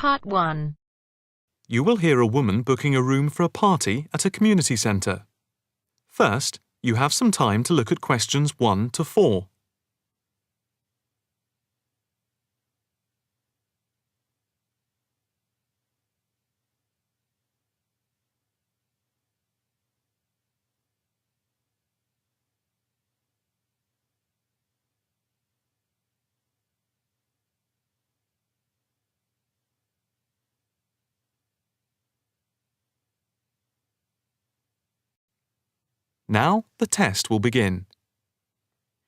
Part 1. You will hear a woman booking a room for a party at a community centre. First, you have some time to look at questions 1 to 4. Now, the test will begin.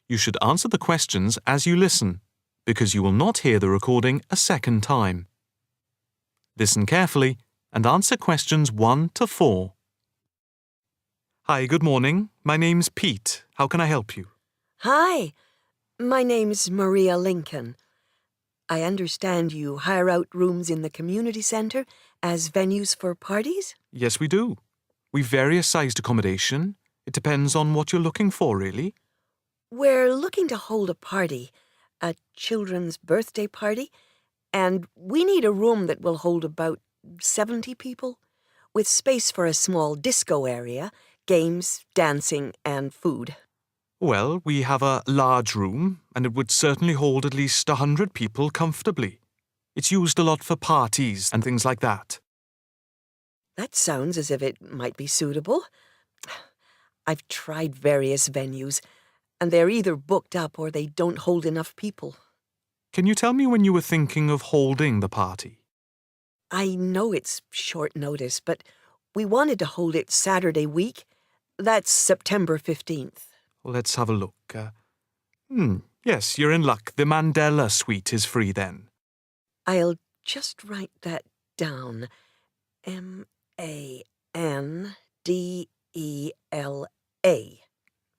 You should answer the questions as you listen, because you will not hear the recording a second time. Listen carefully and answer questions 1 to 4. Hi, good morning. My name's Pete. How can I help you? Hi, my name's Maria Lincoln. I understand you hire out rooms in the community centre as venues for parties? Yes, we do. We've various sized accommodation. It depends on what you're looking for, really. We're looking to hold a party, a children's birthday party, and we need a room that will hold about 70 people, with space for a small disco area, games, dancing, and food. Well, we have a large room, and it would certainly hold at least 100 people comfortably. It's used a lot for parties and things like that. That sounds as if it might be suitable. I've tried various venues, and they're either booked up or they don't hold enough people. Can you tell me when you were thinking of holding the party? I know it's short notice, but we wanted to hold it Saturday week. That's September 15th. Let's have a look. Yes, you're in luck. The Mandela suite is free then. I'll just write that down. Mandela.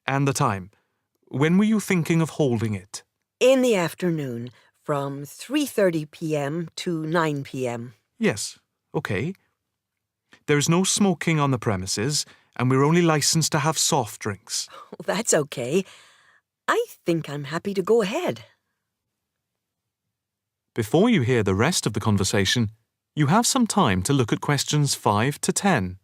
And the time. When were you thinking of holding it? In the afternoon, from 3:30 p.m. to 9 p.m. Yes, okay. There is no smoking on the premises, and we're only licensed to have soft drinks. That's okay. I think I'm happy to go ahead. Before you hear the rest of the conversation, you have some time to look at questions 5 to 10.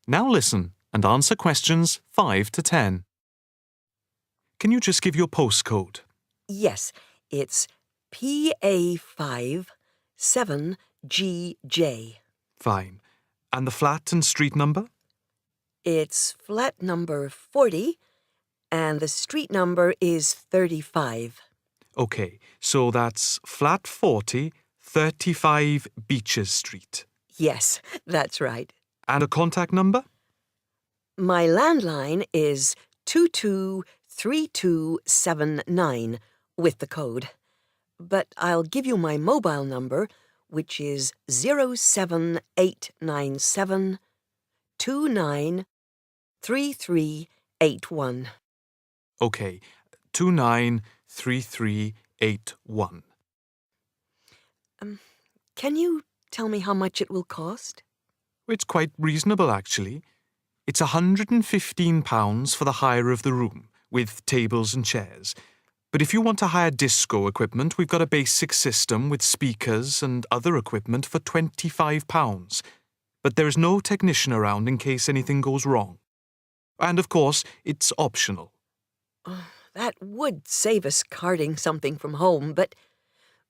Now listen and answer questions 5 to 10. Can you just give your postcode? Yes, it's PA5 7GJ. Fine. And the flat and street number? It's flat number 40, and the street number is 35. Okay, so that's flat 40, 35 Beaches Street. Yes, that's right. And a contact number? My landline is 223279 with the code. But I'll give you my mobile number, which is 07897 293381. Okay, 293381. Can you tell me how much it will cost? It's quite reasonable, actually. It's £115 for the hire of the room, with tables and chairs. But if you want to hire disco equipment, we've got a basic system with speakers and other equipment for £25. But there is no technician around in case anything goes wrong. And of course, it's optional. That would save us carting something from home, but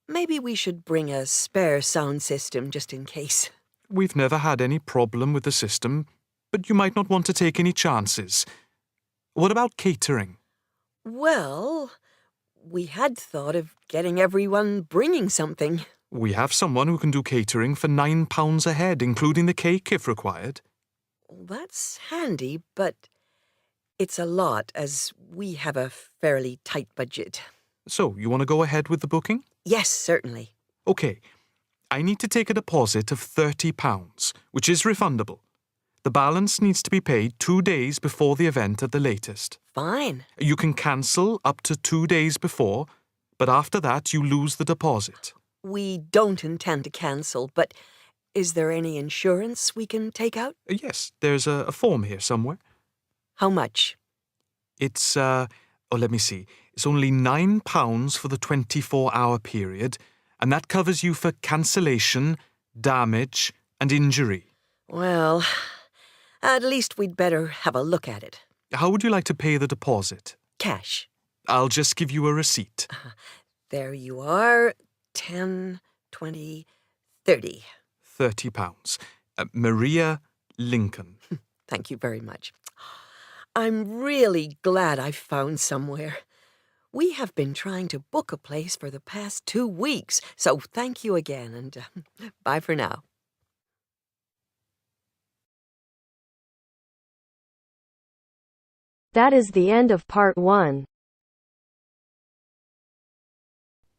maybe we should bring a spare sound system just in case. We've never had any problem with the system, but you might not want to take any chances. What about catering? Well, we had thought of getting everyone bringing something. We have someone who can do catering for £9 a head, including the cake if required. That's handy, but it's a lot as we have a fairly tight budget. So, you want to go ahead with the booking? Yes, certainly. Okay. I need to take a deposit of £30, which is refundable. The balance needs to be paid 2 days before the event at the latest. Fine. You can cancel up to 2 days before, but after that you lose the deposit. We don't intend to cancel, but is there any insurance we can take out? Yes, there's a form here somewhere. How much? It's, let me see. It's only £9 for the 24-hour period, and that covers you for cancellation, damage, and injury. Well, at least we'd better have a look at it. How would you like to pay the deposit? Cash. I'll just give you a receipt. There you are. 10, 20, 30. £30. Maria Lincoln. Thank you very much. I'm really glad I found somewhere. We have been trying to book a place for the past 2 weeks, so thank you again, and bye for now. That is the end of part 1.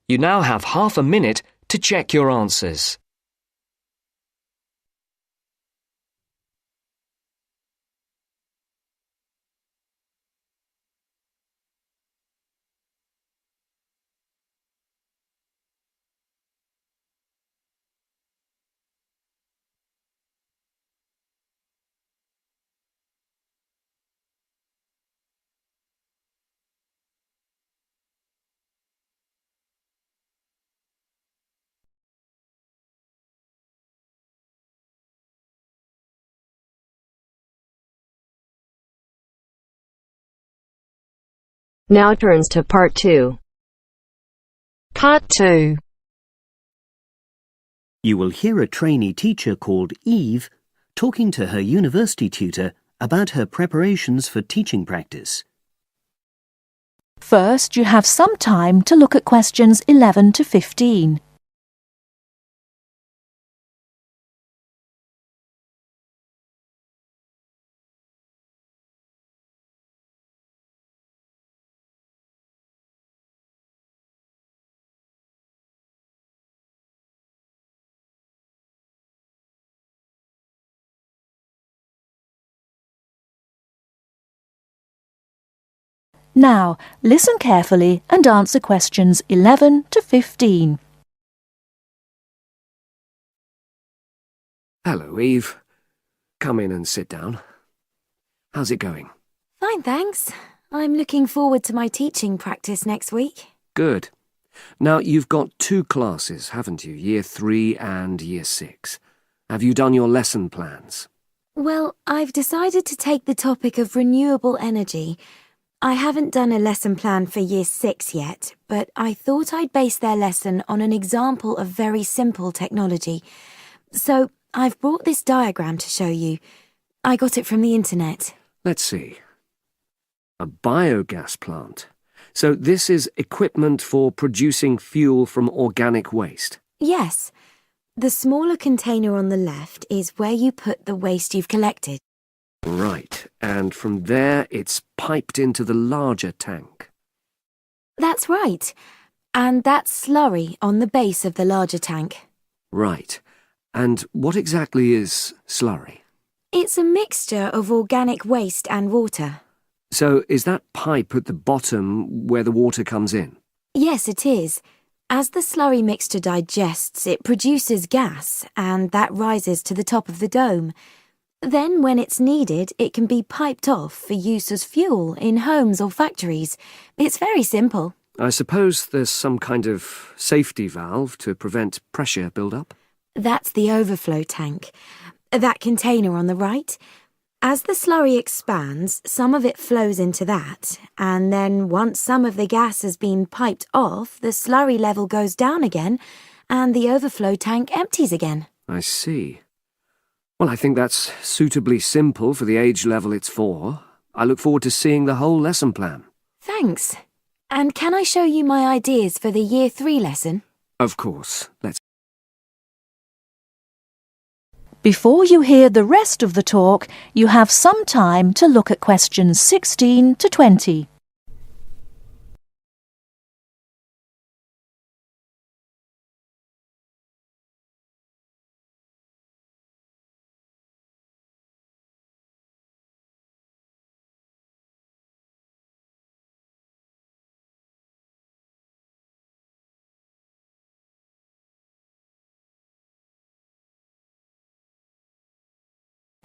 You now have half a minute to check your answers. Now turns to part 2. Part 2. You will hear a trainee teacher called Eve talking to her university tutor about her preparations for teaching practice. First, you have some time to look at questions 11 to 15. Now, listen carefully and answer questions 11 to 15. Hello, Eve. Come in and sit down. How's it going? Fine, thanks. I'm looking forward to my teaching practice next week. Good. Now, you've got 2 classes, haven't you? Year 3 and Year 6. Have you done your lesson plans? Well, I've decided to take the topic of renewable energy. I haven't done a lesson plan for Year 6 yet, but I thought I'd base their lesson on an example of very simple technology. So, I've brought this diagram to show you. I got it from the internet. Let's see. A biogas plant. So this is equipment for producing fuel from organic waste? Yes. The smaller container on the left is where you put the waste you've collected. Right, and from there it's piped into the larger tank. That's right. And that's slurry on the base of the larger tank. Right. And what exactly is slurry? It's a mixture of organic waste and water. So is that pipe at the bottom where the water comes in? Yes, it is. As the slurry mixture digests, it produces gas, and that rises to the top of the dome. Then, when it's needed, it can be piped off for use as fuel in homes or factories. It's very simple. I suppose there's some kind of safety valve to prevent pressure build-up? That's the overflow tank. That container on the right. As the slurry expands, some of it flows into that, and then once some of the gas has been piped off, the slurry level goes down again, and the overflow tank empties again. I see. Well, I think that's suitably simple for the age level it's for. I look forward to seeing the whole lesson plan. Thanks. And can I show you my ideas for the Year 3 lesson? Of course. Let's. Before you hear the rest of the talk, you have some time to look at questions 16 to 20.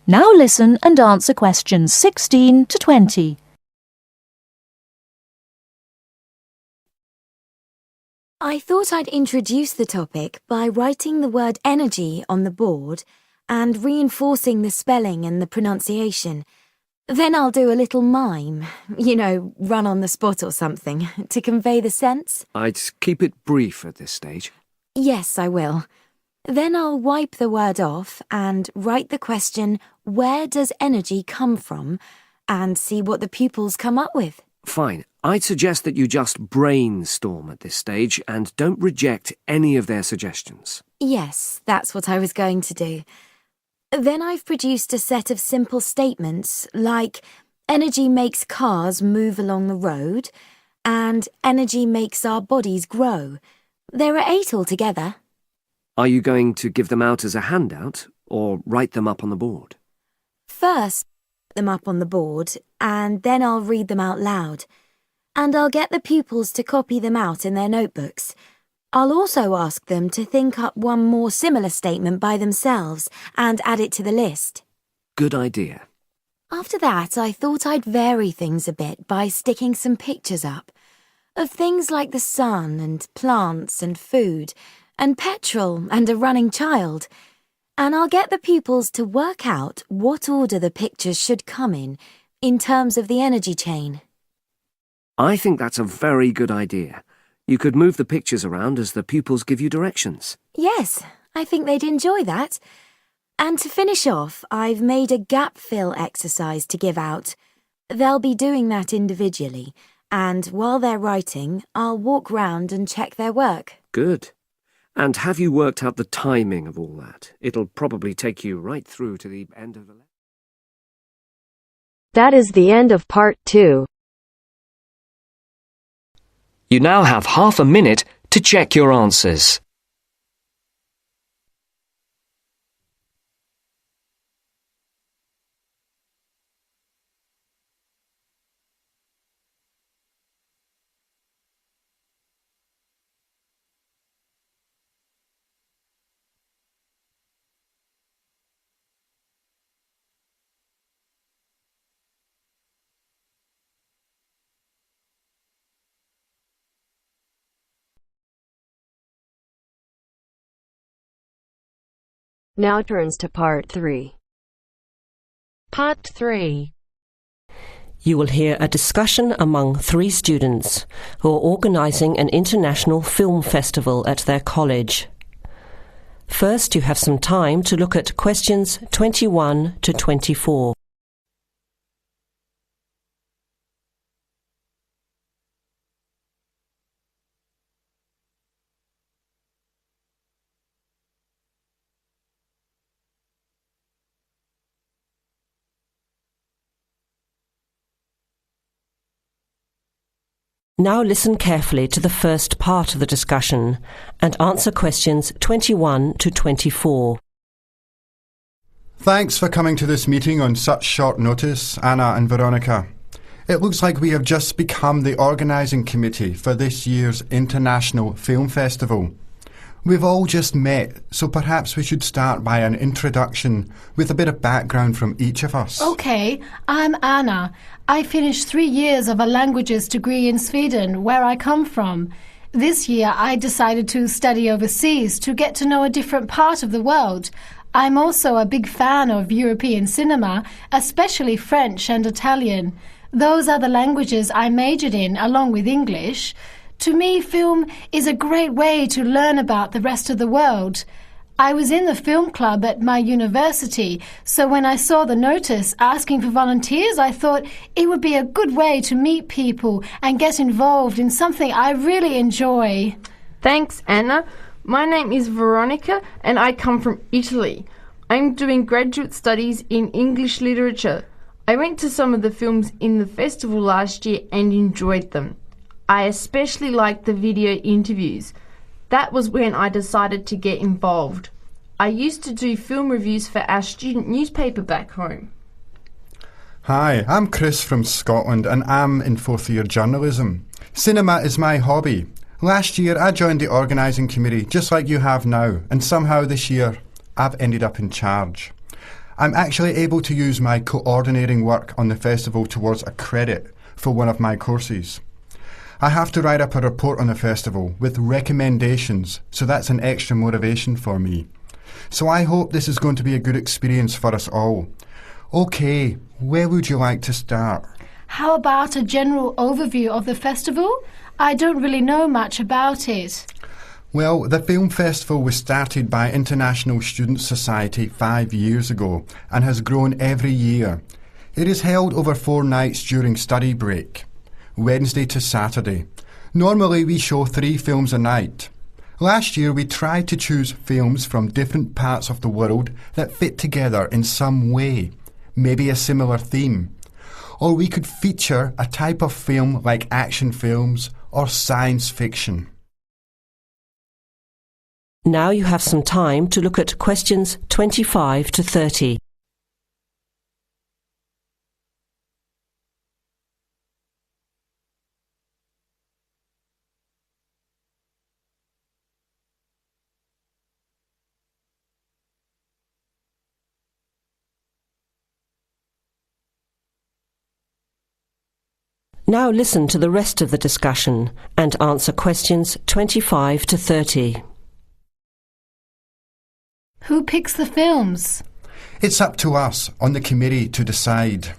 Now listen and answer questions 16 to 20. I thought I'd introduce the topic by writing the word energy on the board and reinforcing the spelling and the pronunciation. Then I'll do a little mime, run on the spot or something, to convey the sense. I'd keep it brief at this stage. Yes, I will. Then I'll wipe the word off and write the question, where does energy come from? And see what the pupils come up with. Fine. I'd suggest that you just brainstorm at this stage and don't reject any of their suggestions. Yes, that's what I was going to do. Then I've produced a set of simple statements like energy makes cars move along the road and energy makes our bodies grow. There are 8 altogether. Are you going to give them out as a handout or write them up on the board? First, them up on the board and then I'll read them out loud. And I'll get the pupils to copy them out in their notebooks. I'll also ask them to think up one more similar statement by themselves and add it to the list. Good idea. After that, I thought I'd vary things a bit by sticking some pictures up of things like the sun and plants and food and petrol and a running child. And I'll get the pupils to work out what order the pictures should come in terms of the energy chain. I think that's a very good idea. You could move the pictures around as the pupils give you directions. Yes, I think they'd enjoy that. And to finish off, I've made a gap fill exercise to give out. They'll be doing that individually, and while they're writing, I'll walk round and check their work. Good. And have you worked out the timing of all that? It'll probably take you right through to the end of the lesson. That is the end of part 2. You now have half a minute to check your answers. Now turns to part 3. Part 3. You will hear a discussion among 3 students who are organising an international film festival at their college. First, you have some time to look at questions 21 to 24. Now listen carefully to the first part of the discussion and answer questions 21 to 24. Thanks for coming to this meeting on such short notice, Anna and Veronica. It looks like we have just become the organising committee for this year's International Film Festival. We've all just met, so perhaps we should start by an introduction with a bit of background from each of us. Okay, I'm Anna. I finished 3 years of a languages degree in Sweden, where I come from. This year I decided to study overseas to get to know a different part of the world. I'm also a big fan of European cinema, especially French and Italian. Those are the languages I majored in, along with English. To me, film is a great way to learn about the rest of the world. I was in the film club at my university, so when I saw the notice asking for volunteers, I thought it would be a good way to meet people and get involved in something I really enjoy. Thanks, Anna. My name is Veronica and I come from Italy. I'm doing graduate studies in English literature. I went to some of the films in the festival last year and enjoyed them. I especially liked the video interviews. That was when I decided to get involved. I used to do film reviews for our student newspaper back home. Hi, I'm Chris from Scotland and I'm in 4th year journalism. Cinema is my hobby. Last year I joined the organising committee just like you have now, and somehow this year I've ended up in charge. I'm actually able to use my coordinating work on the festival towards a credit for one of my courses. I have to write up a report on the festival with recommendations, so that's an extra motivation for me. So I hope this is going to be a good experience for us all. OK, where would you like to start? How about a general overview of the festival? I don't really know much about it. Well, the film festival was started by International Student Society 5 years ago and has grown every year. It is held over 4 nights during study break, Wednesday to Saturday. Normally we show 3 films a night. Last year we tried to choose films from different parts of the world that fit together in some way, maybe a similar theme. Or we could feature a type of film like action films or science fiction. Now you have some time to look at questions 25 to 30. Now listen to the rest of the discussion and answer questions 25 to 30. Who picks the films? It's up to us on the committee to decide.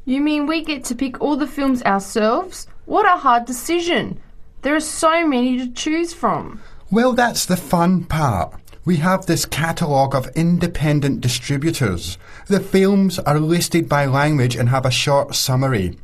You mean we get to pick all the films ourselves? What a hard decision. There are so many to choose from. Well, that's the fun part. We have this catalogue of independent distributors. The films are listed by language and have a short summary.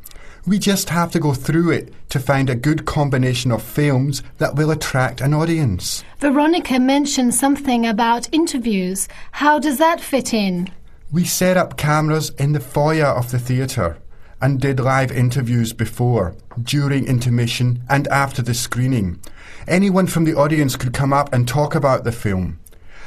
We just have to go through it to find a good combination of films that will attract an audience. Veronica mentioned something about interviews. How does that fit in? We set up cameras in the foyer of the theatre and did live interviews before, during intermission and after the screening. Anyone from the audience could come up and talk about the film.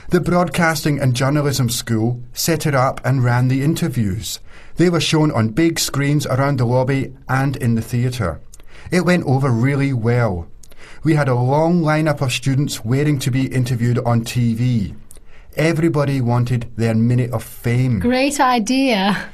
The Broadcasting and Journalism School set it up and ran the interviews. They were shown on big screens around the lobby and in the theatre. It went over really well. We had a long lineup of students waiting to be interviewed on TV. Everybody wanted their minute of fame. Great idea.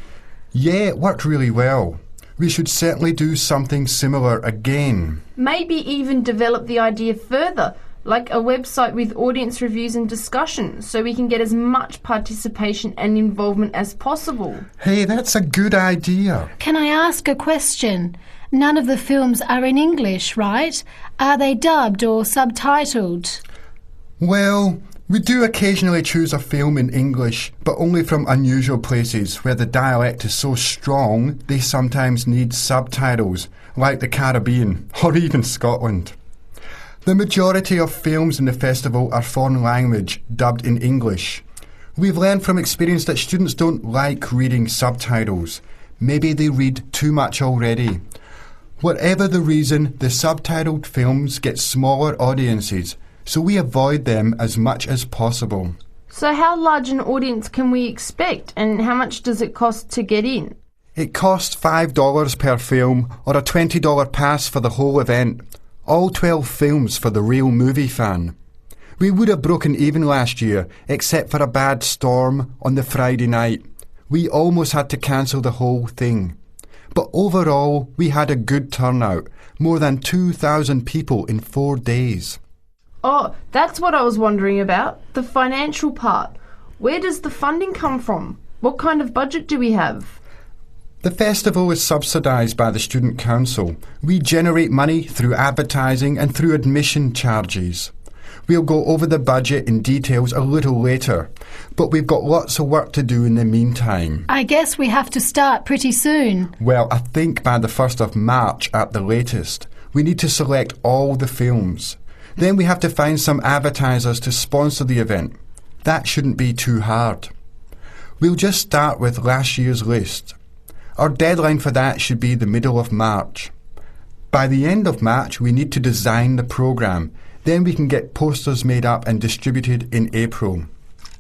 Yeah, it worked really well. We should certainly do something similar again. Maybe even develop the idea further, like a website with audience reviews and discussion, so we can get as much participation and involvement as possible. Hey, that's a good idea. Can I ask a question? None of the films are in English, right? Are they dubbed or subtitled? Well, we do occasionally choose a film in English, but only from unusual places where the dialect is so strong they sometimes need subtitles, like the Caribbean or even Scotland. The majority of films in the festival are foreign language, dubbed in English. We've learned from experience that students don't like reading subtitles. Maybe they read too much already. Whatever the reason, the subtitled films get smaller audiences, so we avoid them as much as possible. So how large an audience can we expect, and how much does it cost to get in? It costs $5 per film or a $20 pass for the whole event. All 12 films for the real movie fan. We would have broken even last year, except for a bad storm on the Friday night. We almost had to cancel the whole thing. But overall, we had a good turnout, more than 2,000 people in 4 days. Oh, that's what I was wondering about, the financial part. Where does the funding come from? What kind of budget do we have? The festival is subsidised by the Student Council. We generate money through advertising and through admission charges. We'll go over the budget in details a little later, but we've got lots of work to do in the meantime. I guess we have to start pretty soon. Well, I think by the 1st of March at the latest. We need to select all the films. Then we have to find some advertisers to sponsor the event. That shouldn't be too hard. We'll just start with last year's list. Our deadline for that should be the middle of March. By the end of March, we need to design the programme. Then we can get posters made up and distributed in April.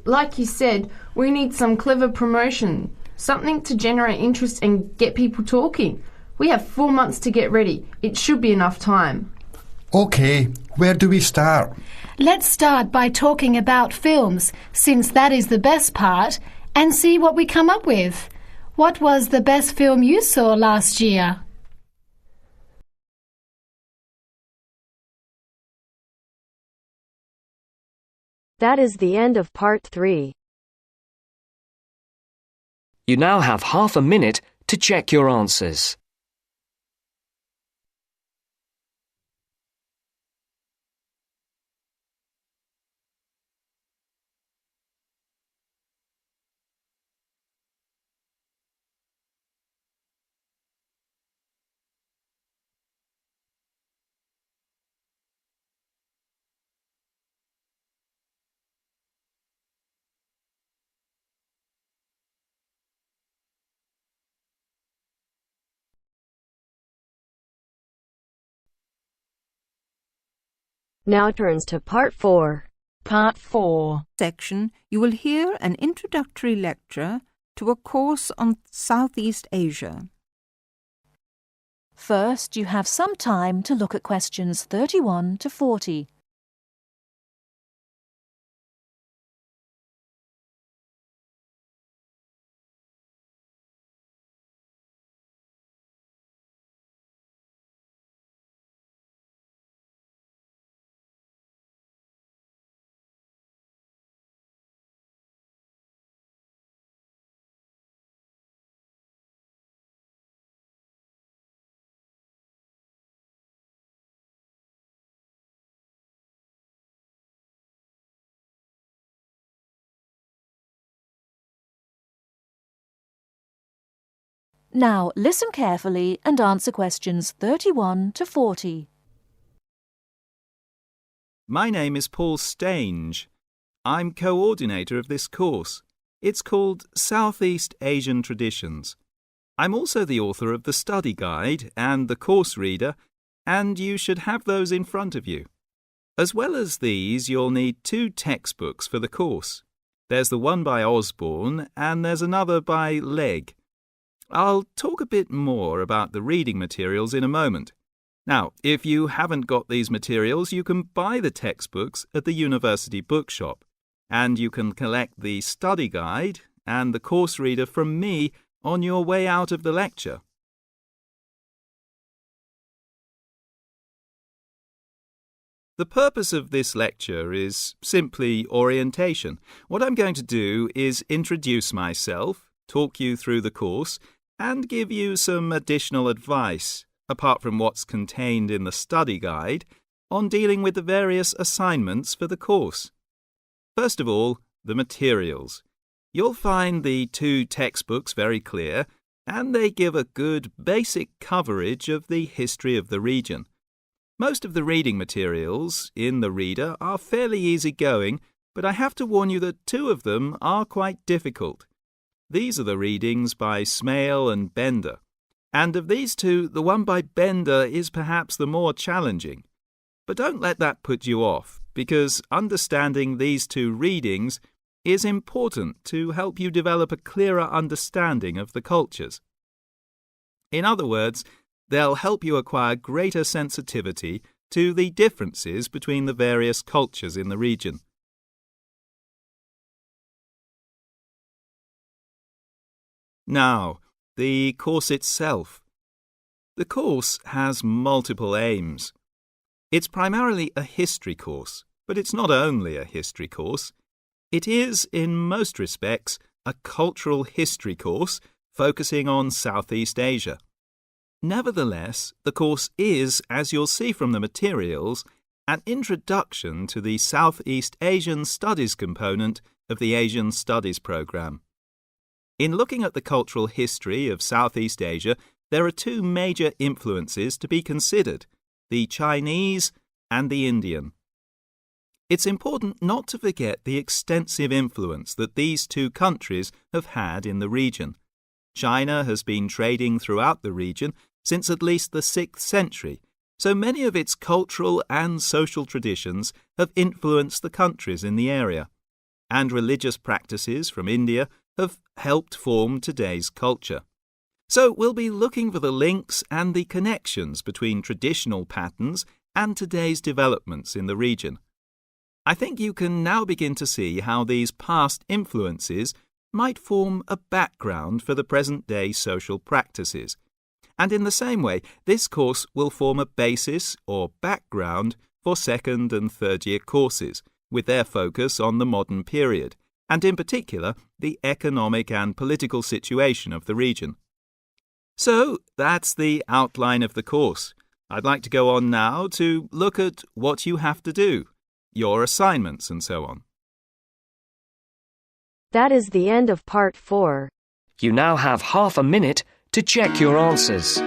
Like you said, we need some clever promotion, something to generate interest and get people talking. We have 4 months to get ready. It should be enough time. OK, where do we start? Let's start by talking about films, since that is the best part, and see what we come up with. What was the best film you saw last year? That is the end of part 3. You now have half a minute to check your answers. Now turns to part 4. Part 4 section, you will hear an introductory lecture to a course on Southeast Asia. First, you have some time to look at questions 31 to 40. Now, listen carefully and answer questions 31 to 40. My name is Paul Stange. I'm coordinator of this course. It's called Southeast Asian Traditions. I'm also the author of the study guide and the course reader, and you should have those in front of you. As well as these, you'll need 2 textbooks for the course. There's the one by Osborne and there's another by Legg. I'll talk a bit more about the reading materials in a moment. Now, if you haven't got these materials, you can buy the textbooks at the university bookshop, and you can collect the study guide and the course reader from me on your way out of the lecture. The purpose of this lecture is simply orientation. What I'm going to do is introduce myself, talk you through the course, and give you some additional advice, apart from what's contained in the study guide, on dealing with the various assignments for the course. First of all, the materials. You'll find the 2 textbooks very clear, and they give a good basic coverage of the history of the region. Most of the reading materials in the reader are fairly easygoing, but I have to warn you that 2 of them are quite difficult. These are the readings by Smale and Bender, and of these 2, the one by Bender is perhaps the more challenging. But don't let that put you off, because understanding these 2 readings is important to help you develop a clearer understanding of the cultures. In other words, they'll help you acquire greater sensitivity to the differences between the various cultures in the region. Now, the course itself. The course has multiple aims. It's primarily a history course, but it's not only a history course. It is, in most respects, a cultural history course focusing on Southeast Asia. Nevertheless, the course is, as you'll see from the materials, an introduction to the Southeast Asian Studies component of the Asian Studies program. In looking at the cultural history of Southeast Asia, there are 2 major influences to be considered, the Chinese and the Indian. It's important not to forget the extensive influence that these 2 countries have had in the region. China has been trading throughout the region since at least the 6th century, so many of its cultural and social traditions have influenced the countries in the area, and religious practices from India have helped form today's culture. So we'll be looking for the links and the connections between traditional patterns and today's developments in the region. I think you can now begin to see how these past influences might form a background for the present-day social practices. And in the same way, this course will form a basis or background for second and third-year courses, with their focus on the modern period, and in particular, the economic and political situation of the region. So, that's the outline of the course. I'd like to go on now to look at what you have to do, your assignments and so on. That is the end of part 4. You now have half a minute to check your answers.